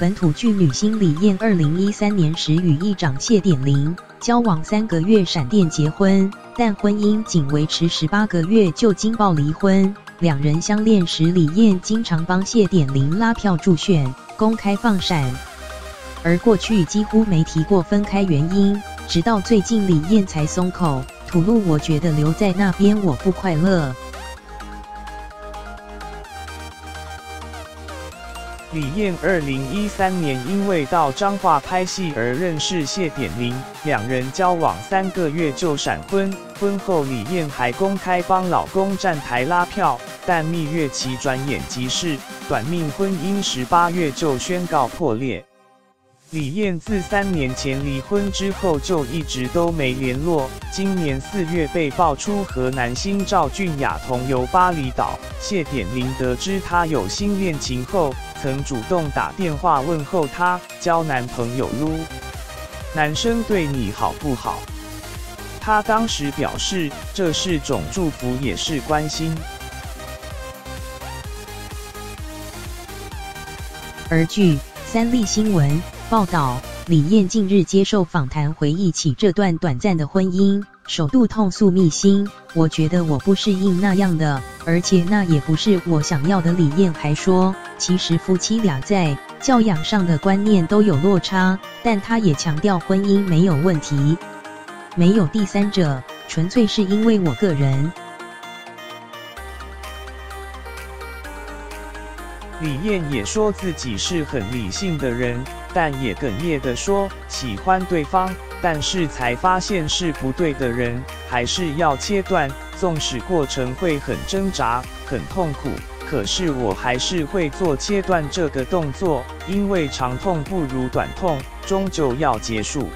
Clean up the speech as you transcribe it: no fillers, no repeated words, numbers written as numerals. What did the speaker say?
本土剧女星李艳2013年时与议长谢点玲交往3个月闪电结婚，但婚姻仅维持18个月就惊爆离婚。两人相恋时，李艳经常帮谢点玲拉票助选，公开放闪，而过去几乎没提过分开原因，直到最近李艳才松口，吐露我觉得留在那边我不快乐。李艳2013年因为到彰化拍戏而认识谢点玲，两人交往3个月就闪婚。婚后李艳还公开帮老公站台拉票，但蜜月期转眼即逝，短命婚姻18月就宣告破裂。李艳自3年前离婚之后就一直都没联络，今年4月被爆出和男星赵俊雅同游巴厘岛。谢点玲得知他有新恋情后，曾主动打电话问候他交男朋友噜，男生对你好不好？他当时表示，这是种祝福也是关心。而据三立新闻报道，李艳近日接受访谈，回忆起这段短暂的婚姻，首度痛诉秘辛，我觉得我不适应那样的，而且那也不是我想要的。李艳还说，其实夫妻俩在教养上的观念都有落差，但她也强调婚姻没有问题，没有第三者，纯粹是因为我个人。李艳也说自己是很理性的人，但也哽咽地说喜欢对方，但是才发现是不对的人，还是要切断。纵使过程会很挣扎、很痛苦，可是我还是会做切断这个动作，因为长痛不如短痛，终究要结束。